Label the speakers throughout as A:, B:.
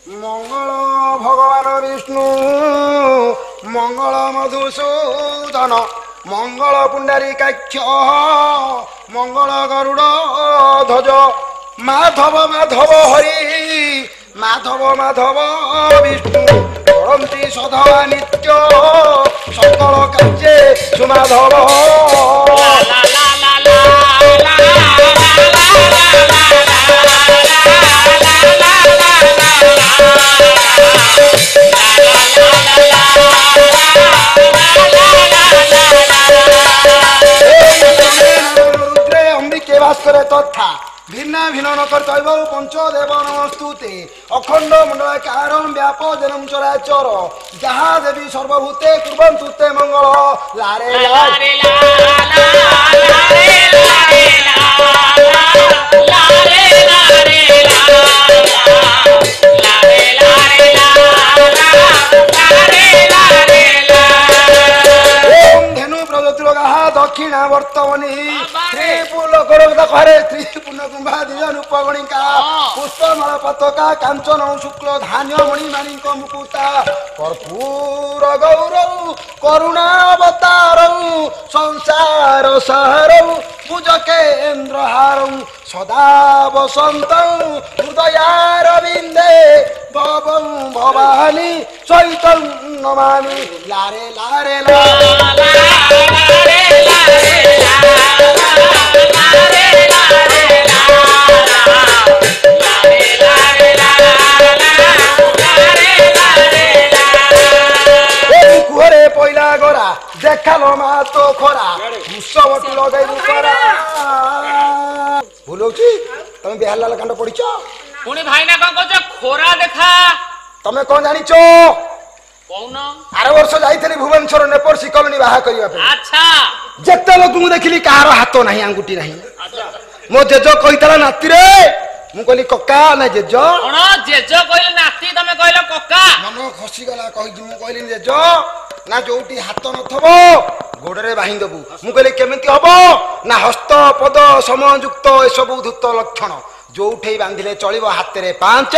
A: मंगल भगवान विष्णु मंगल मधुसूदन मंगल पुंडरीकाक्ष मंगल गरुड़ ध्वज माधव माधव हरि माधव माधव विष्णु करन्ति सदा नित्य सकल कार्ये सुमाधव रुद्रे अंबिके भास्करे तथा भिन्न भिन्न कर्तव्य पंचदेव नमस्तुते अखंड मंडलाकारं व्यापजनं चराचर जहा देवी सर्वभूते कुर्वन्तु ते मंगल लारे लारे दक्षिणा वर्तमनी त्रिपुलकरे त्रिपुण्यकुंभा दिजन उपगणिका पुष्पमाला पताका कांचन शुक्ल धान्य मणिमाणिक मुकुता कर्पूर गौरव करुणावतार संसार सारौ पूजकेन्द्र हारौ सदा वसंत हृदयारविंदे भवं भवानी चैतं नमामि लारे लारे कुहरे पहिला गोरा देखालो मा तो खोरा उत्सव लगैबु परा भूलौची तमे बिहारलाल कांड पढिछ
B: पुणी भाईना कौन कहछ खोरा देखा
A: तमे कोन जानिछो
B: कौन
A: आर वर्ष जाइथली भुवनेश्वर नेपर्सी कॉलोनी बाहा करिया पे
B: अच्छा
A: जेते लोक मु देखिली कहार हाथ नाही अंगुठी नाही मो जेजो कहितला नाती रे मु कहली कक्का ना जेजो
B: कोन जेजो कहले नाती तमे कहलो कक्का
A: मन खसी गला कहि मु कहली जेजो ना जोटी हाथ नथबो गोडरे बाहि देबु मु कहली केमिति हबो ना हस्त पद समयुक्त ए सब धूत लक्षण जोठे बांधिले चलिबो हाथ रे 5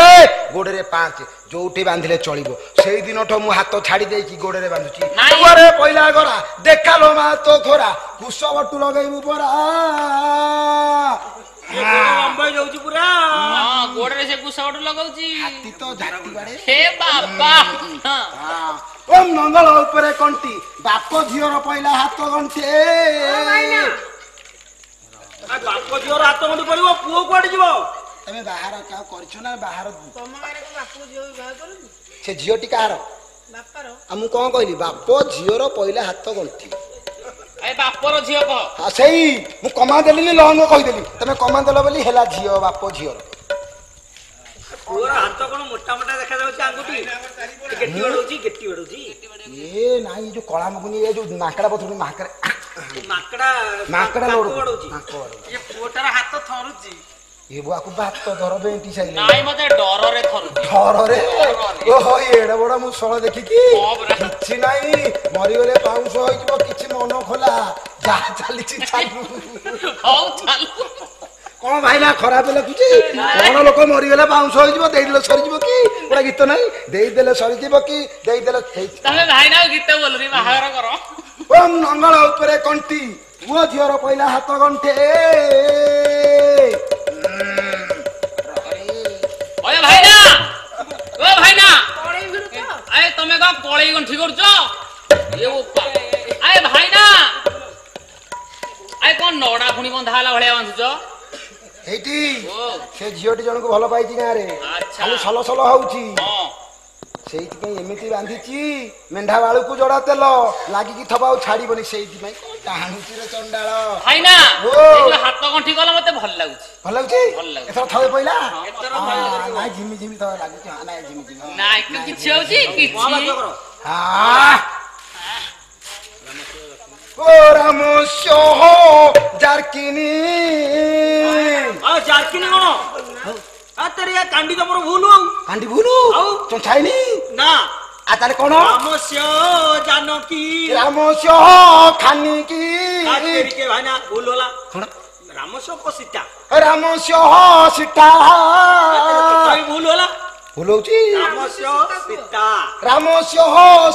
A: गोडरे 5 जोठे बांधिले चलिबो सेई दिनठो मु हाथ छाडी देई की गोडरे बांधुची गोरे पहिला गरा देखालो मा तो खोरा कुसबटु लगैबु परा
C: लंबाई जाउची पूरा
B: हां गोडरे से कुसबटु लगाउची
A: हाथी तो झाटी बाडे
B: हे बाबा
A: हां ओम मंगल ऊपर कंटी बाप झियर पहिला हाथ गंठे
C: आ बाप झियर हाथ गंठी पड़िबो पुओ कोड जीवो
A: तमे बाहर का करछो ना बाहर
D: तम मारे को बाप झियो विवाह करू
A: से झियो टी कार
D: बापारो
A: आ मु कोन कहली बाप झियर पहिला हाथ गंठी
B: ए बापर झियो कह
A: हां सही मु कमा देली लंग कहि देली तमे कमा देलो बोली हेला झियो बाप झियर
C: पूरा हाथ कोन मोटा मोटा देखा जाउची अंगुठी गेट्टी बडौची
A: ए नाही जो कळा मगुनी ए जो नाकड़ा पथुनी माकड़ा लोड
C: बडौची
B: ये पोटार हाथ थरुची
A: ए बुआ को बात तो धर बेंटी साइले
B: नाई मते डर रे थरुची
A: डर रे ओहो एडा बडा मु सळ देखि की किछि नाही मरि गले पाउस होई जबो किछि मन खोला जा चली चालू
B: हौ चालू
A: कोन भाई ना खराब लगुची कोन लोक मरि गले पाउस होई जबो देई देले सरी जबो की ओडा गीत नाही देई देले सरी जबो की देई देले
B: तमे भाई ना गीत बोल रे बाहागर करो
A: ओम मंगल ऊपर कंटी वो झियर पहिला हाथ गंठे
B: ओए भाईना ओ भाईना
D: पड़े भिड़ तो
B: आए तमे का कोळई गंठी करछो ए ओपा आए भाईना आए कोन नोडा खुणी बंधाला भळिया बांधुछो
A: एठी
B: ओ
A: से झियोटी जन को भलो पाइची गां रे
B: अच्छा
A: खाली सलो सलो होउची
B: हां
A: सेइति पई एमिति बांधिची मेंढा बाळू को जडा तेल लागी की थबाउ छाडी बनी सेइति पई कहाणुची रे चंडाळ
B: भाईना
A: ओ।
B: ए जो हाथ गंठी कला मते भल लागुची
A: भल लागुची
B: भल लागुची।
A: एथर थवे पहिला
B: एथर
A: ना झिमी झिमी तो लागुची हा ना झिमी झिमी
B: नाइ किछि होउची किछि
A: हा ओ रामस्यो जारकिनी
C: आ जारकिनी कोन आ तेरे कांडी तमरो भूल
A: कांडी भूलू
C: आउ
A: तो छाइनी
C: ना
A: आ ताले कोन
C: रामस्य जानकी
A: रामस्यो खानी की
C: आ तेरी के भाईना भूल होला
A: कोन
C: रामस्य को सीता
A: रामस्यो सीता
C: कई भूल होला
A: ଭୁଲଉଛି
C: ରାମସ୍ୟ ସୀତା
A: ରାମସ୍ୟ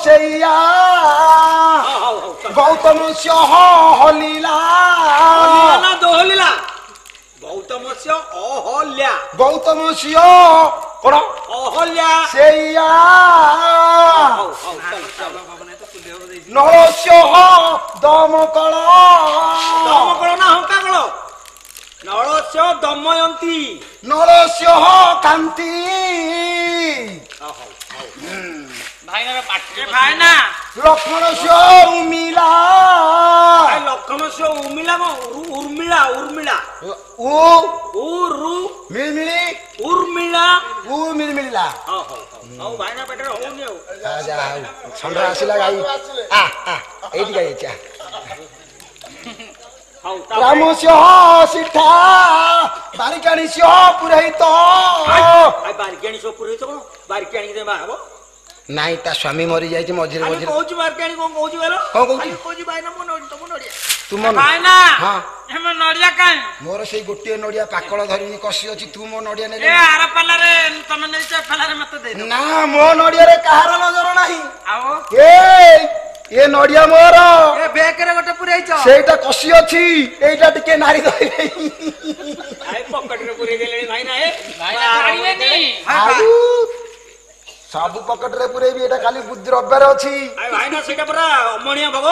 A: ସେଇଆ
C: ହଉ
A: ଗୌତମସ୍ୟ ହଲିଲା
C: ନା ଦୋହଲିଲା ଗୌତମସ୍ୟ ଅହଲ୍ୟା
A: ଗୌତମସ୍ୟ କଣ
C: ଅହଲ୍ୟା
A: ସେଇଆ
C: ହଉ ଚାଲ
A: ନଳସ୍ୟ ଦମକଳ
C: ଦମକଳ ନା ହଙ୍କାକଳ ନଳସ୍ୟ ଦମୟନ୍ତୀ
A: ନଳସ୍ୟ କାନ୍ତି
B: ଭାଇନାର ପାଟି
C: ଭାଇନା
A: ଲକ୍ଷ୍ମଣସ୍ୟ ଉମିଲା
C: ଲକ୍ଷ୍ମଣସ୍ୟ ଉର୍ମିଳା ଉର୍ମିଳା ଉର୍ମିଳା
A: ଉ
C: ଉରୁ
A: ମିଳିମିଳି
C: ଉର୍ମିଳା
A: ଉ ମିଳିମିଳିଲା
C: ହଉ ଭାଇନା ପେଟରେ ହଉନି ଆଉ
A: ଯାହା ହଉ ଷଣ୍ଢ ଆସିଲା ଗାଈ ଏଇଠି ଗାଈ ଅଛି
C: ହଉ
A: ରାମସ୍ୟ ସିଠା ବାରିକାଣିସ୍ୟ ପୁରୋହିତ
C: ବାରିକାଣୀ ସବୁ ପୁରୋହିତ କଣ ବାରିକାଣୀ ଦେବା ହବ
A: ନାଇଁ ତା ସ୍ୱାମୀ ମରି ଯାଇଛି ମଝିରେ
C: ଆରେ
A: ମଝିରେ
C: କହୁଛି ବାରିକାଣୀ କଣ କହୁଛି କହିଲ
A: କଣ କହୁଛି?
C: ଆରେ କହୁଛି ଭାଇନା ମୋ ନଡ଼ିଆ ତମ ନଡ଼ିଆ
A: ତୁମ
B: ଭାଇନା
A: ହଁ
B: ଏମ ନଡ଼ିଆ କାଇଁ
A: ମୋର ସେଇ ଗୋଟିଏ ନଡିଆ ପାକଳ ଧରିନି କଷି ଅଛି ତୁ ମୋ ନଡିଆ
B: ଏ
A: ନେଲେ
B: ଆର ପାଲାରେ ତମେ ନେଇଛ ଏ ପାଲାରେ ମତେ ଦେଇଦବ
A: ନା ମୋ ନଡିଆରେ କାହାର ନଜର ନାହିଁ
B: ଆଉ
A: ଏ ନଡିଆ ମୋର
B: ଏ ବେକରେ ଗୋଟେ ପୁରେଇଛ
A: ସେଇଟା କଷି ଅଛି ଏଇଟା ଟିକେ ନାରୀ ଧରିବେ
C: ଆଏ ପକେଟରେ ପୁରେଇ ଦେଲେଣି ଭାଇନା ଏ
B: ଭାଇନା ଛାଡ଼ିବେନି
A: ଆଉ ସବୁ ପକେଟରେ ପୁରେଇବି ଏଇଟା ଖାଲି ବୁଦ୍ଧି ରବିବାର ଅଛି
C: ଆଏ ଭାଇନା ସେଇଟା ପୁରା ଅମଣିଆ ଭୋଗ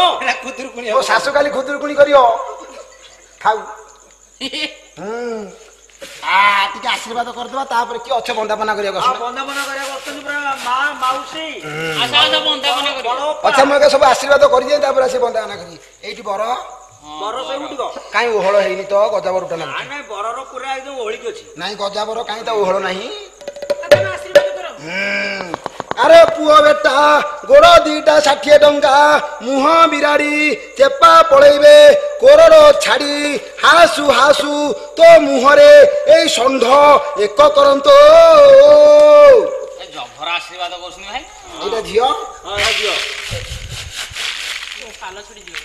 A: ମୋ ଶାଶୁ କାଲି ଖୁଦୁରୁକୁଣୀ କରିବ ଖାଉ ଟିକେ ଆଶୀର୍ବାଦ କରିଦବା ତାପରେ କି ଅଛ ବନ୍ଦାପନା କରିବାକୁ ଆସୁନା
C: ବନ୍ଦାପନା କରିବାକୁ ଅଛନ୍ତି ପୁରା ମା ମାଉସୀ
B: ଆଶା ଆଶା ବନ୍ଦାପନା କରିବ
A: ଆଚ୍ଛା ମୁଁ ଏବେ ସବୁ ଆଶୀର୍ବାଦ କରିଦିଏ ତାପରେ ଆସି ବନ୍ଦାପନା କରିବି ଏଇଠି ବର
C: ବର ସେଉଠିକ
A: କାଇଁ ଓହଳ ହେଇନି ତ ଗଜାବରଟା
C: ନାଇଁ
A: ଲାଗୁଛି
C: ନାଇଁ ବରର ପୁରା ଏକଦମ ଓଳିକି ଅଛି
A: ନାଇଁ ଗଜାବର କାଇଁ ତା ଓହଳ ନାହିଁ
D: ତମେ ଆଶୀର୍ବାଦ କର
A: ଆରେ ପୁଅ ବେଟା ଗୋଡ ଦିଟା 60 ଟଙ୍କା ମୁହଁ ବିରାଡି ଚେପା ପଳେଇବେ କୋରର ଛାଡି ହାସୁ ହାସୁ ତୋ ମୁହଁରେ ଏଇ ଷଣ୍ଢ ଏକ କରନ୍ତୁ
B: ଏ ଜଭର ଆଶୀର୍ବାଦ କରୁଛନ୍ତି ଭାଇ
A: ଏଇଟା ଝିଅ
C: ହଁ ଝିଅ
B: ପାଲ ଛିଡ଼ିଯିବ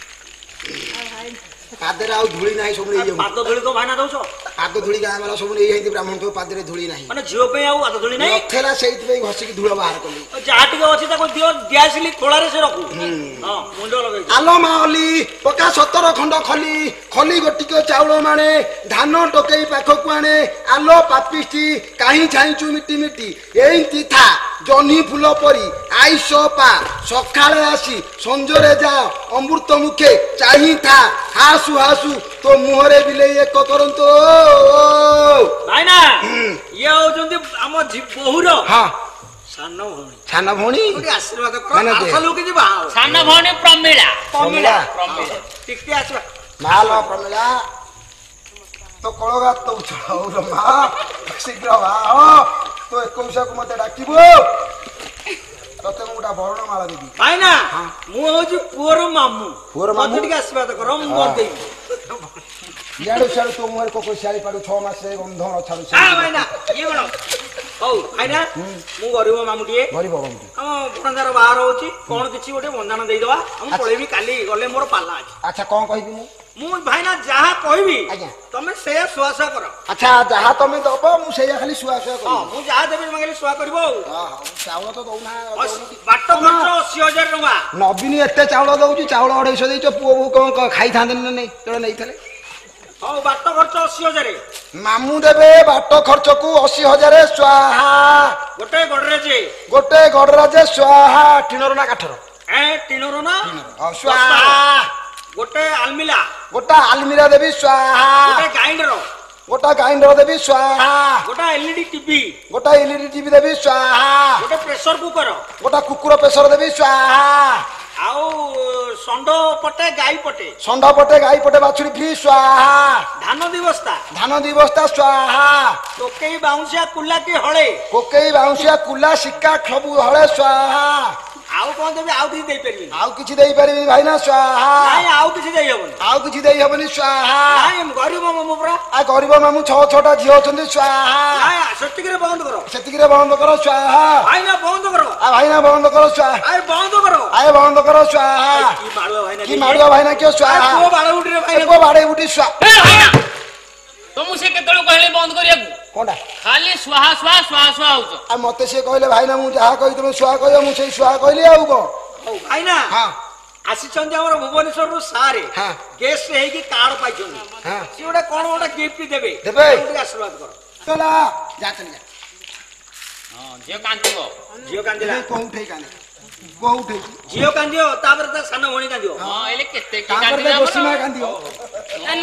A: ପାଦରେ ଆଉ ଧୂଳି ନାହିଁ ସବୁ ନେଇଯାଉ
C: ପାଦ ଧୂଳି କଣ ଭାଇନା ଦଉଛ
A: ପାଦ ଧୂଳି ଗାଁ ବାଲା ସବୁ ନେଇଯାଇନ୍ତି ବ୍ରାହ୍ମଣ ପାଦରେ ଧୂଳି ନାହିଁ
C: ମାନେ ଝିଅ ପାଇଁ ଆଉ ପାଦ ଧୂଳି ନାହିଁ
A: ନଥିଲା ସେଇଥିପାଇଁ ଘଷିକି ଧୂଳ ବାହାର କଲି
C: ଯାହା ଟିକେ ଅଛି ତାକୁ ଦିଅ ଦିଆସିଲି ଖୋଳାରେ ସେ ରଖୁ ହଁ ମୁଣ୍ଡ ଲଗେଇଛି
A: ଆଲୋ ମା ଅଲି ପକା 17 ଖଣ୍ଡ ଖଲି ଖଲି ଗୋଟିକ ଚାଉଳ ମାଣେ ଧାନ ଟୋକେଇ ପାଖକୁ ଆଣେ ଆଲୋ ପାପିଷ୍ଟି କାହିଁ ଛାଇଁଛୁ ମିଟି ମିଟି ଏଇତି ଥା ଜହ୍ନି ଫୁଲ ପରି ଆଇସ ପା ସକାଳେ ଆସି ସଞ୍ଜରେ ଯା ଅମୃତ ମୁଖେ ଚାହିଁ ଥା ହାସୁ ହାସୁ ତୋ ମୁହଁରେ ବିଲେଇ ଏକ କରନ୍ତୁ
C: ଭାଇନା ଇଏ ହଉଛନ୍ତି ଆମ ବୋହୁର
A: ହଁ
C: ସାନ ଭଉଣୀ
A: ସାନ ଭଉଣୀ
C: ଟିକେ ଆଶୀର୍ବାଦ
A: ମାନେ
C: କର
A: ଦେ।
C: ଆସ ଲୋକ ଯିବା
B: ସାନ ଭଉଣୀ ପ୍ରମିଳା
A: ପ୍ରମିଳା
C: ଟିକେ ଆସିବା
A: ମାଲ ପ୍ରମିଳା ତୋ କଳଗାତ ଦଉଛ ହଉଲ ମା ଶୀଘ୍ର ବା ତୋ 21କୁ ମତେ ଡାକିବୁ ତତେ ମୁଁ ଗୋଟେ ବରଣ ମାଳ ଦେବି
C: ଭାଇନା ମୁଁ ହଉଛି ପୁଅର ମାମୁଁ
A: ପୁଅର ମାମୁଁ?
C: ମତେ ଟିକେ ଆଶୀର୍ବାଦ କର ମୁଁ କରିଦେବି
A: ଇଆଡୁ ସିଆଡୁ ତୋ ମୁହଁରେ କୋକ ଶିଆଳି ପାଡୁ 6 ମାସରେ ବନ୍ଧନ ଛାଡୁ
C: ଭାଇନା ଇଏ କଣ ହଉ ଭାଇନା ମୁଁ ଗରିବ ମାମୁଁଟିଏ
A: ଗରିବ ବନ୍ଧୁ
C: ଆମ ଭଣଜାର ବାହାର ହଉଛି କଣ କିଛି ଗୋଟେ ବନ୍ଦାଣ ଦେଇଦବା ମୁଁ ପଳେଇବି କାଲି ଗଲେ ମୋର ପାଲା ଅଛି
A: ଆଚ୍ଛା କଣ କହିବି
C: ମୁଁ ଭାଇନା ଯାହା କହିବି
A: ଆଜ୍ଞା।
C: ତମେ ସେଇଆ ଶୁଆଶୁଆ କର
A: ଆଚ୍ଛା ଯାହା ତମେ ଦବ ମୁଁ ସେଇଆ ଖାଲି ଶୁଆ ଶୁଆ
C: ହଁ
A: କରିବି
C: ମୁଁ ଯାହା ଦେବି ତମେ ଖାଲି ଶୁଆ କରିବ ଆଉ
A: ଚାଉଳ ତ ଦଉନା
C: ବାଟ ଖର୍ଚ୍ଚ 80,000 ଟଙ୍କା
A: ନବୀନ ଏତେ ଚାଉଳ ଦଉଛି ଚାଉଳ 250 ଦେଇଛ ପୁଅ ବୋଉ କଣ ଖାଇଥାନ୍ତେ ନା ନାଇଁ ତେଣୁ ନେଇଥିଲେ
C: ହଉ ବାଟ ଖର୍ଚ୍ଚ 80,000
A: ମାମୁଁ ଦେବେ ବାଟ ଖର୍ଚ୍ଚକୁ 80,000 ସ୍ୱାହା
C: ଗୋଟେ ଗଡରେଜ
A: ଗୋଟେ ଗଡରାଜେ ସ୍ୱାହା ଟିଣର ନା କାଠର
C: ଟିଣର ନା
A: ସ୍ୱାହା
C: ଗୋଟେ ଆଲମିଲା
A: ଗୋଟା ଆଲମିରା ଦେବି ସ୍ୱାହା
C: ଗୋଟେ ଗ୍ରାଇଣ୍ଡର
A: ଗୋଟା ଗ୍ରାଇଣ୍ଡର ଦେବି ସ୍ୱାହା
C: ଗୋଟେ ଏଲଇଡି ଟିଭି
A: ଗୋଟା ଏଲଇଡି ଟିଭି ଦେବି ସ୍ୱାହା
C: ଗୋଟେ ପ୍ରେସର କୁକର
A: ଗୋଟା କୁକୁର ପ୍ରେସର ଦେବି ସ୍ୱାହା
C: ଆଉ ଷଣ୍ଢ ପଟେ ଗାଈ ପଟେ
A: ଷଣ୍ଢ ପଟେ ଗାଈ ପଟେ ବାଛୁରୀ ଫ୍ରି ସ୍ୱାହା
C: ଧାନ ଦି ବସ୍ତା
A: ଧାନ 2 ବସ୍ତା ସ୍ୱାହା
C: ଟୋକେଇ ବାଉଁଶିଆ କୁଲା କି ହଳେ
A: କୋକେଇ ବାଉଁଶିଆ କୁଲା ଶିକା ସବୁ ହଳେ ସ୍ୱାହା
C: ଆଉ କଣ ଦେବି ଆଉ କିଛି ଦେଇପାରିବିନି
A: ଆଉ କିଛି ଦେଇପାରିବିନି ଭାଇନା ସ୍ୱାହା
C: ନାଇଁ ଆଉ କିଛି ଦେଇହବନି
A: ଆଉ କିଛି ଦେଇହବନି ସ୍ୱାହା
C: ନାଇଁ ଗରିବ ମାମୁଁ ପୁରା
A: ଗରିବ ମାମୁଁ 6ଟା ଝିଅ ଅଛନ୍ତି ସ୍ୱାହା
C: ନାଇଁ ସେତିକିରେ ବନ୍ଦ କର
A: ସେତିକିରେ ବନ୍ଦ କର ସ୍ୱାହା
C: ଭାଇନା ବନ୍ଦ କର
A: ଭାଇନା ବନ୍ଦ କର ସ୍ୱାହା
C: ଆରେ ବନ୍ଦ କର
A: ବନ୍ଦ କର ସ୍ୱାହା
C: କି ମାଡୁଆ ଭାଇନା
A: କି ମାଡୁଆ ଭାଇନା କିଏ ସ୍ୱାହା
C: ପୁଅ ବାଳ ଉଠିରେ ଭାଇନା
A: ପୁଅ ବାଡେଇ ବୁଟି ସ୍ୱାହା
B: ତ ମୁଁ ସେ କେତେବେଳେ କହିଲେ ବନ୍ଦ କରିବାକୁ
A: କଣଟା
B: ଖାଲି ସୁହା ସୁହା ସୁହା ସୁହା ହଉଛ
A: ଆଉ ମତେ ସେ କହିଲେ ଭାଇନା ମୁଁ ଯାହା କହି ତମେ ସୁହା କହିବ ମୁଁ ସେଇ ସୁହା କହିଲି ଆଉ କଣ
C: ହଉ ଭାଇନା
A: ହଁ
C: ଆସିଛନ୍ତି ଆମର ଭୁବନେଶ୍ୱରରୁ ସାରେ
A: ହଁ।
C: ଗେଷ୍ଟ ହେଇକି କାର୍ଡ ପାଇଛନ୍ତି
A: ହଁ।
C: ସିଏ ଗୋଟେ କଣ ଗୋଟେ ଗିଫ୍ଟ ଦେବେ
A: ଦେବେ?
C: ତାଙ୍କୁ ଟିକେ ଆଶୀର୍ବାଦ କର
A: ଚଲା ଯା ଚଲି ଯା
B: ହଁ ଝିଅ କାନ୍ଦିବ
C: ଝିଅ କାନ୍ଦିଲା
A: କୋଉଠି କାନେ କୋଉଠି
C: ଝିଅ କାନ୍ଦିବ ତାପରେ ତା ସାନ ଭଉଣୀ କାନ୍ଦିବ
B: ହଁ ଏଲେ କେତେ କି
A: ତାପରେ
B: କାନ୍ଦିବେ
A: ଗୋଷୀ ମା
B: ଆମର
A: କାନ୍ଦିବ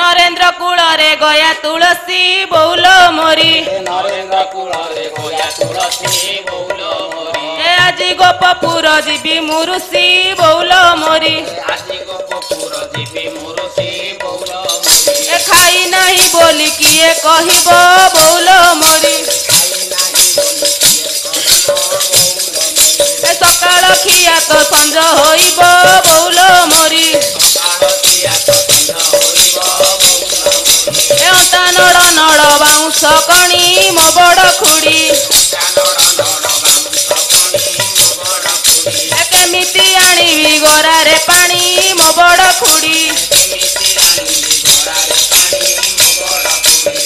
E: ନରେନ୍ଦ୍ର କୂଳରେ ଗୟା ତୁଳସୀ ବଉଲ ମୋରି
B: ନରେନ୍ଦ୍ର କୂଳରେ ଗୟା ତୁଳସୀ ବଉଲ ମୋରି
E: ଏ ଆଜି ଗୋପପୁର ଯିବି ମୁରୁଷି ବଉଲ ମୋରି
B: ଆଜି ଗୋପପୁର ଯିବି ମୁରୁଷି ବଉଲ ମୋରି
E: ଏ ଖାଇ ନାହିଁ ବୋଲି କିଏ କହିବ ବଉଲ ମୋରି ଏ ସକାଳ ଖିଆ ତ ସଞ୍ଜ ହୋଇବ ବଉଲ ମୋରି ଏ ଅଣ୍ଟା ନଡ଼ ନଡ଼ ବାଉଁଶ କଣି ମୋ ବଡ଼ ଖୁଡ଼ି ଏ କେମିତି ଆଣିବି ଗରାରେ ପାଣି ମୋ ବଡ଼ ଖୁଡ଼ି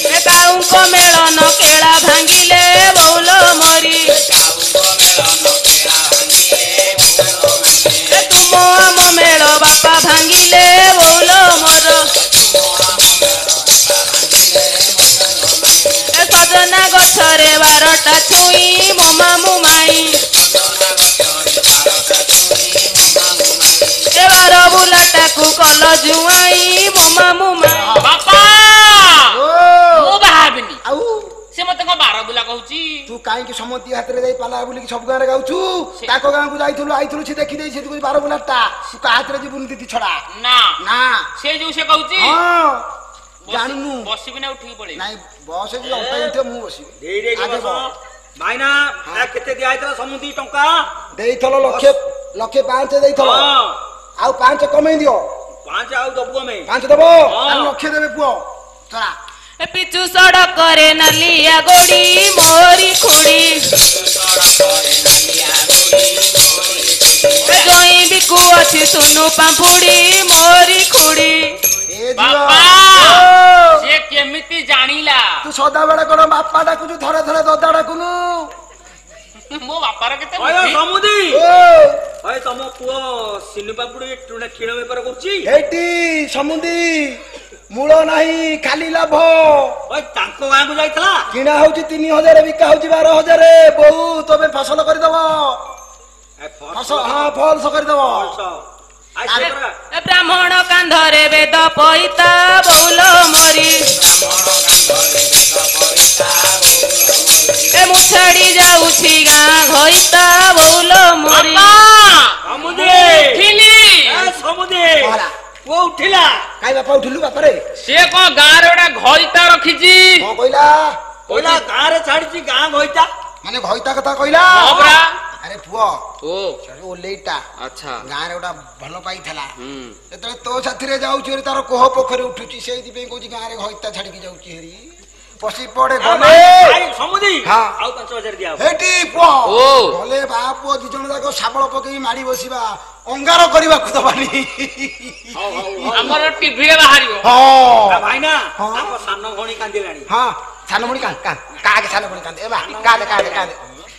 E: ଏ କାଉଙ୍କ ମେଳନ କେଳା ଭାଙ୍ଗିଲେ ବଉଲ ମୋରି ଏ ତୁମ ଆମ ମେଳ ବାପା ଭାଙ୍ଗିଲେ ବଉଲ ମୋର ଏ ସଜନା ଗଛରେ 12ଟା ଛୁଇଁ ମୋ ମାମୁଁ ମାଇଁ ଏ ବାର ବୁଲାଟାକୁ କଲ ଜୁଆଇଁ ମୋ ମାମୁଁ ମାଇଁ
B: ବାପା
A: ଓ
B: ମୁଁ ବାହାବିନି
A: ଆଉ
B: ସେ ମତେ କଣ ବାର ବୁଲା କହୁଛି
A: ତୁ କାହିଁକି ସମତି ହାତରେ ଯାଇ ପାଲା ବୁଲିକି ସବୁ ଗାଁରେ ଗାଉଛୁ ତାଙ୍କ ଗାଁକୁ ଯାଇଥିଲୁ ଆଇଥିଲୁ ସେ ଦେଖିଦେଇ ସେ କହୁଛି ବାର ବୁଲାଟା ତୁ କାହା ହାତରେ ଯିବୁନି ଦିଦି ଛଡା
B: ନା
A: ନା
B: ସେ ଯୋଉ ସେ କହୁଛି
A: ହଁ ଜାଣିନୁ
B: ବସିବି ନା ଉଠିକି ପଳେଇବି
A: ନାଇଁ ବସ ଯଦି ଅଣ୍ଟା ଉଠିବ ମୁଁ ବସିବି
C: ଦେଇ ଦେଇ
A: ଆଗେ
C: ବସ ଭାଇନା କେତେ ଦିଆ ହେଇଥିଲା ସମୁଦି ଟଙ୍କା
A: ଦେଇଥଲ ଲକ୍ଷେ 5 ଦେଇଥଲ
C: ହଁ
A: ଆଉ 5 କମେଇ ଦିଅ
C: 5 ଆଉ ଦବୁ ଆମେ
A: 5 ଦବ
C: ହଁ।
A: ଆଉ ଲକ୍ଷେ ଦେବେ ପୁଅ ଚଳା
E: ଏ ପିଚୁ ସଡ଼କରେ ନାଲିଆ ଗୋଡ଼ି ମୋରି ଖୁଡ଼ି ଏ ଜଇଁ ବିକୁ ଅଛି ସୁନୁ ପାମ୍ପୁଡ଼ି ମୋରି ଖୁଡ଼ି
A: ଏ ଝିଅ
B: ବାପା
A: ଓ,
B: ସେ କେମିତି ଜାଣିଲା
A: ତୁ ସଦାବେଳେ କଣ ବାପା ଡାକୁଛୁ ଥରେ ଥରେ ଦଦା ଡାକୁନୁ
B: ମୋ ବାପାର କେତେ
C: ଅୟ
B: ବୁଦ୍ଧି।
C: ସମୁଦି
A: ଓ
C: ଅୟ ତମ ପୁଅ ସିନୁ ପାପୁଡି କ୍ଷୀଣ ବେପାର କରୁଛି
A: ହେଇଟି ସମୁଦି ମୂଳ ନାହିଁ ଖାଲି ଲାଭ
C: ଅୟ ତାଙ୍କ ଗାଁକୁ ଯାଇଥିଲା
A: କିଣା ହଉଛି 3000 ବିକା ହଉଛି 12000 ବୋଉ ତମେ ଫସଲ କରିଦବ ହଁ ଫଲସ କରିଦବ
E: ଏ ବ୍ରାହ୍ମଣ କାନ୍ଧରେ ବେଦ ପଇତା ବଉଲ ମୋରି ଏ ମୁଁ ଛାଡ଼ି ଯାଉଛି ଗାଁ ଘଇତା ବଉଲ ମୋରି
C: ସମୁଦି
B: ଉଠିଲି।
C: ସମୁଦି
A: କହଲା
C: ପୁଅ ଉଠିଲା
A: କାଇ ବାପା ଉଠିଲୁ ବାପାରେ
B: ସେ କଣ ଗାଁରେ ଗୋଟେ ଘଇତା ରଖିଛି
A: କଣ କହିଲା
C: କହିଲା ଗାଁରେ ଛାଡିଛି ଗାଁ ଘଇତା
A: ମାନେ ଘଇତା କଥା କହିଲା
B: ହଁ ପରା।
A: ଆରେ ପୁଅ
B: ଓ
A: ଓଲେଇଟା
B: ଆଚ୍ଛା
A: ଗାଁରେ ଗୋଟେ ଭଲ ପାଇଥିଲା
B: ହୁଁ
A: ଯେତେବେଳେ ତୋ ସାଥିରେ ଯାଉଛି ହେରି ତାର କୋହ ପୋଖରୀ ଉଠୁଛି ସେଇଥିପାଇଁ କହୁଛି ଗାଁରେ ଘଇତା ଛାଡିକି ଯାଉଛି ହେରି ପଶି ପଡେ ଗଲେ
C: ସମୁଦି
A: ହଁ।
C: ଆଉ 5000 ଦିଆ ହବ
A: ହେଟି ପୁଅ
B: ଓ।
A: ଗଲେ ବା ପୁଅ 2 ଜଣ ଯାକ ଶାବଳ ପକେଇ ମାଡି ବସିବା ଅଙ୍ଗାର କରିବାକୁ ଦବାନି
B: ଆମର ଟିଭିରେ ବାହାରିବ
A: ହଁ
C: ଭାଇନା
A: ହଁ।
C: ତାଙ୍କ ସାନ ଭଉଣୀ କାନ୍ଦିଲାଣି
A: ହଁ ସାନ ଭଉଣୀ କାକେ ସାନ ଭଉଣୀ କାନ୍ଦେ ଏବା କାନ୍ଦେ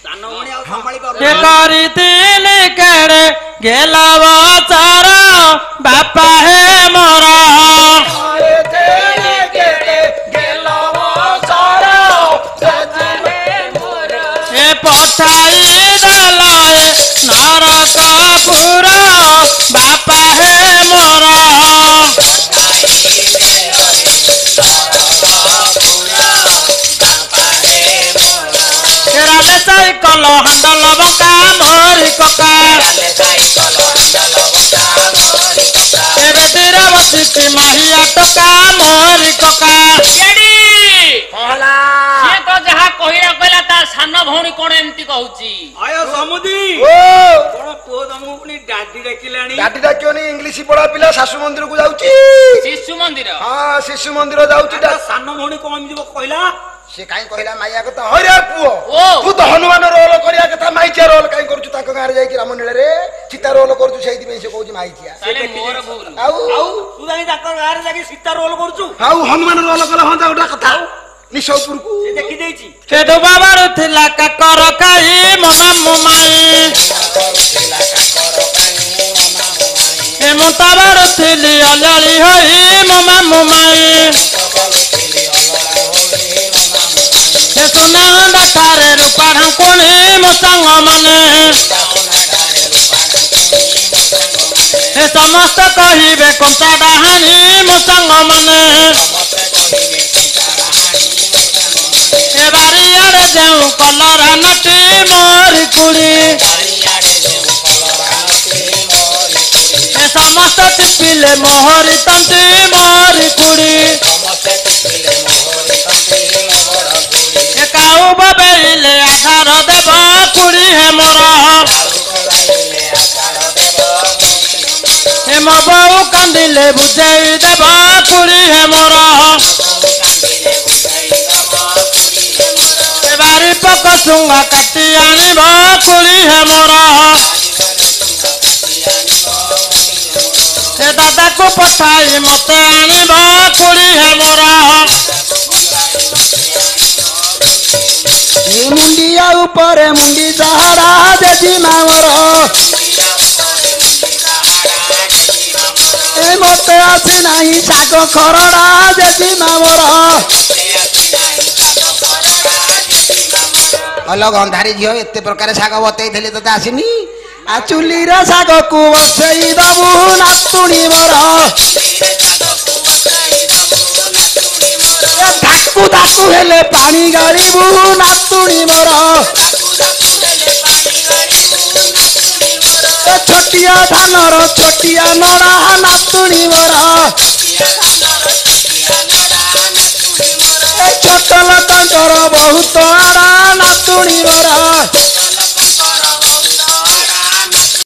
C: ସାନ ଭଉଣୀ ଆଉ ସମ୍ଭାଳି
F: के
C: ପାରୁନି
F: करतिल केड़े गेला चार बापा हे मोरा ए पठाई दलाए नरकपुर बापा हे मोरा केराले साइकल हंडल बका मोरी कका एबे तेरा बसिची माहिया टका मोरी कका
A: कहला
B: ସିଏ ତ ଯାହା କହିଲା କହିଲା ତା ସାନ ଭଉଣୀ କଣ ଏମିତି କହୁଛି
C: ଆୟ ସମୁଦି
A: ଓ
C: କଣ ପୁଅ ତମକୁ ପୁଣି ଡାଡି ଡାକିଲାଣି
A: ଡାଟି ଡାକିବନି ଇଂଲିଶ ପଢା ପିଲା ଶାଶୁ ମନ୍ଦିରକୁ ଯାଉଛି
B: ଶିଶୁ ମନ୍ଦିର
A: ହଁ ଶିଶୁ ମନ୍ଦିର ଯାଉଛି
C: ତା ସାନ ଭଉଣୀ କଣ ଏମିତି କହିଲା
A: ସେ କାଇଁ କହିଲା ମାଇଆ କଥା ହଇରେ ପୁଅ
B: ଓ।
A: ତୁ ତ ହନୁମାନ ରୋଲ କରିବା କଥା ମାଇଚିଆ ରୋଲ କାଇଁ କରୁଛୁ ତାଙ୍କ ଗାଁରେ ଯାଇକି ରାମନୀଳାରେ ଚିତା ରୋଲ କରୁଛୁ ସେଇଥିପାଇଁ ସେଥିପାଇଁ ସେ କହୁଛି ମାଇଚିଆ।
B: ତାହେଲେ ମୋର ଭୁଲ।
A: ଆଉ
C: ଆଉ ତୁ ଯାଇ ତାଙ୍କ ଗାଁରେ ଯାଇକି ସୀତା ରୋଲ କରୁଛୁ
A: ଆଉ ହନୁମାନ ରୋଲ କଲେ ହନ୍ତା ଗୋଟେ କଥା ନିଶ ଉପରକୁ
C: ସେ ଦେଖି ଦେଇଛି
F: ସେ ଡୁବାବାରୁ ଥିଲା କାକର କାଇ ମୋ ମାମୁ ମାଇ ଏ ମୁଁ ତାବାରୁ ଥିଲି ଅଲଳି ହୋଇ ମୋ ମାମୁ ମାଇ ସେ ସୁନା ହଣ୍ଡା ଠାରେ ରୂପା ଢାଙ୍କୁଣି ମୋ ସାଙ୍ଗ ମାନେ ଏ ସମସ୍ତେ କହିବେ କଞ୍ଚା ଡାହାଣୀ ମୋ ସାଙ୍ଗ ମାନେ ଏ ବାରିଆଡେ ଯେଉଁ କଲରା ନଟି ମୋରି କୁଡ଼ି ଏ ସମସ୍ତେ ଟିପିଲେ ମୋହରି ତନ୍ତି ମୋରି କୁଡ଼ି ଏ କାଉ ବବେଇଲେ ଆଧାର ଦେବ କୁଡ଼ି ହେ ମୋର ଏ ମୋ ବୋଉ କାନ୍ଦିଲେ ବୁଝେଇ ଦେବ କୁଡ଼ି ହେ ମୋର ଏ ବାରି ପକ ଶୁଙ୍ଗା କାଟି ଆଣିବ କୁଡ଼ି ହେ ମୋର ଏ ଦାଦାକୁ ପଠାଇ ମତେ ଆଣିବ କୁଡ଼ି ହେ ମୋର
A: ଏ ମୁଣ୍ଡିଆ ଉପରେ ମୁଣ୍ଡି ସାହାରା ଦେଜି ମାମର ଏ ମତେ ଆସି ନାହିଁ ଶାଗ ଖରଡ଼ା ଦେଜି ମାମର ଅଲ ଗନ୍ଧାରୀ ଝିଅ ଏତେ ପ୍ରକାର ଶାଗ ବତେଇଥିଲେ ତତେ ଆସିନି ଆଉ ଚୁଲିର ଶାଗକୁ ବସେଇ ଦବୁ ନାତୁଣୀ ମୋର ଧାକୁ ଧାକୁ ହେଲେ ପାଣି ଗାଳିବୁ ନାତୁଣୀ ମୋର ଛୋଟିଆ ଧାନର ଛୋଟିଆ ନଡ଼ା ନାତୁଣୀ ମୋର ଛୋଟ ଲୋକଙ୍କର ବହୁତ ଆଡ଼ା ନାତୁଣୀ ମୋର